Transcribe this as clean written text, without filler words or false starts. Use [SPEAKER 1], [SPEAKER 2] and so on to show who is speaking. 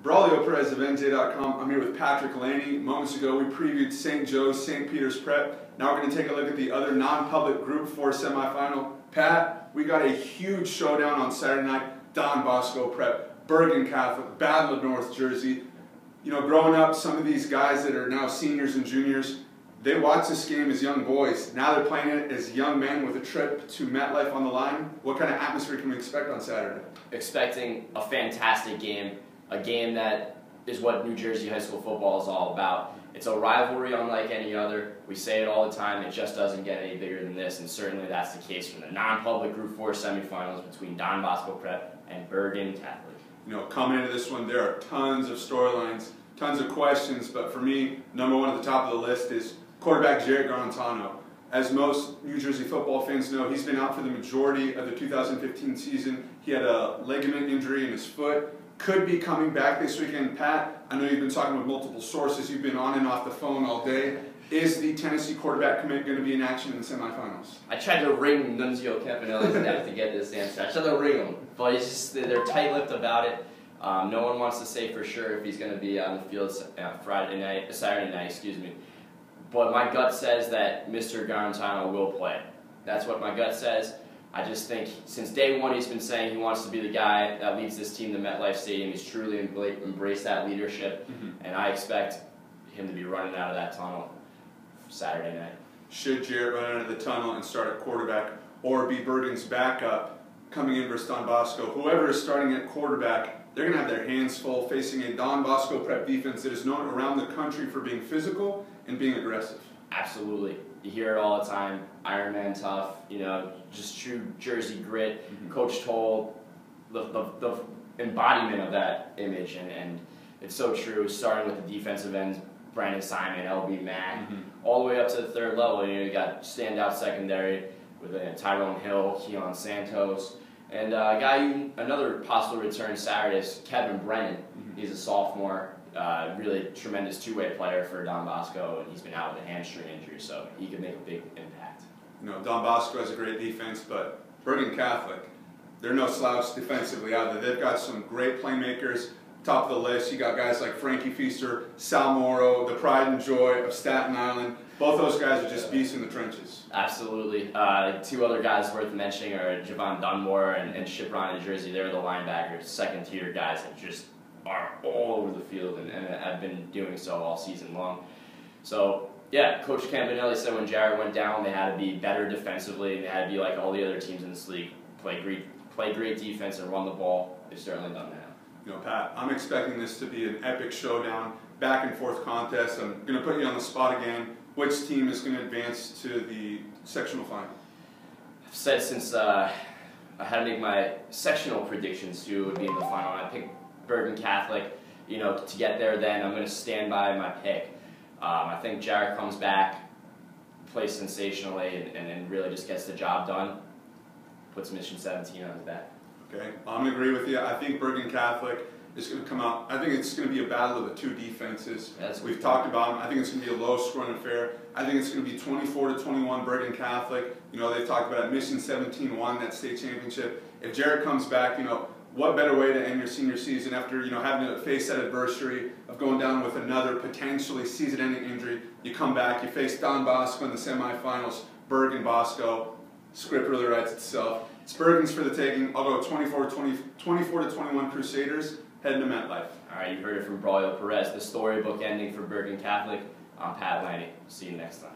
[SPEAKER 1] Braulio Perez of NJ.com. I'm here with Patrick Laney. Moments ago we previewed St. Joe's St. Peter's Prep. Now we're going to take a look at the other non-public Group 4 semifinal. Pat, we got a huge showdown on Saturday night. Don Bosco Prep, Bergen Catholic, Battle of North Jersey. You know, growing up, some of these guys that are now seniors and juniors, they watch this game as young boys. Now they're playing it as young men with a trip to MetLife on the line. What kind of atmosphere can we expect on Saturday?
[SPEAKER 2] Expecting a fantastic game, a game that is what New Jersey high school football is all about. It's a rivalry unlike any other. We say it all the time, it just doesn't get any bigger than this, and certainly that's the case from the non-public Group 4 semifinals between Don Bosco Prep and Bergen Catholic.
[SPEAKER 1] You know, coming into this one, there are tons of storylines, tons of questions, but for me, number one at the top of the list is quarterback Jared Garantano. As most New Jersey football fans know, he's been out for the majority of the 2015 season. He had a ligament injury in his foot. Could be coming back this weekend. Pat, I know you've been talking with multiple sources. You've been on and off the phone all day. Is the Tennessee quarterback commit going to be in action in the semifinals?
[SPEAKER 2] I tried to ring Nunzio Campanelli's neck to get this answer. I tried to ring him, but they're tight-lipped about it. No one wants to say for sure if he's going to be on the field Saturday night, excuse me. But my gut says that Mr. Garantano will play. That's what my gut says. I just think since day one he's been saying he wants to be the guy that leads this team to MetLife Stadium. He's truly embraced that leadership, and I expect him to be running out of that tunnel Saturday night.
[SPEAKER 1] Should Jarrett run out of the tunnel and start at quarterback, or be Bergen's backup coming in versus Don Bosco? Whoever is starting at quarterback, they're going to have their hands full facing a Don Bosco Prep defense that is known around the country for being physical and being aggressive.
[SPEAKER 2] Absolutely. You hear it all the time. Iron Man tough, you know, just true Jersey grit. Coach Toll, the embodiment of that image, and it's so true, starting with the defensive ends, Brandon Simon, LB Mack, all the way up to the third level. You know, you got standout secondary with Tyrone Hill, Keon Santos, and a guy, another possible return Saturday is Kevin Brennan. He's a sophomore, really tremendous two-way player for Don Bosco, and he's been out with a hamstring injury, so he could make a big impact.
[SPEAKER 1] You know, Don Bosco has a great defense, but Bergen Catholic, they're no slouch defensively either. They've got some great playmakers. Top of the list, you got guys like Frankie Feaster, Sal Morrow, the pride and joy of Staten Island. Both those guys are just beasts in the trenches.
[SPEAKER 2] Absolutely. Two other guys worth mentioning are Javon Dunmore and Shipron in Jersey. They're the linebackers, second-tier guys that just are all over the field and have been doing so all season long. So, yeah, Coach Campanelli said when Jarrett went down, they had to be better defensively, and they had to be like all the other teams in this league, play great defense and run the ball. They've certainly done that.
[SPEAKER 1] You know, Pat, I'm expecting this to be an epic showdown, back-and-forth contest. I'm going to put you on the spot again. Which team is going to advance to the sectional final?
[SPEAKER 2] I've said since I had to make my sectional predictions who would be in the final, and I picked Bergen Catholic. You know, to get there then, I'm going to stand by my pick. I think Jarrett comes back, plays sensationally, and really just gets the job done. Puts Mission 17 on his back.
[SPEAKER 1] Okay, I'm going to agree with you. I think Bergen Catholic is going to come out. I think it's going to be a battle of the two defenses. We've talked about them. I think it's going to be a low-scoring affair. I think it's going to be 24-21 Bergen Catholic. You know, they've talked about it. Mission 17 won that state championship. If Jarrett comes back, you know, what better way to end your senior season after, you know, having to face that adversity of going down with another potentially season-ending injury. You come back, you face Don Bosco in the semifinals, Bergen Bosco. Script really writes itself. It's Bergen's for the taking. I'll go 24-21 Crusaders heading to MetLife.
[SPEAKER 2] All right, you heard it from Braulio Perez. The storybook ending for Bergen Catholic. I'm Pat Laney. See you next time.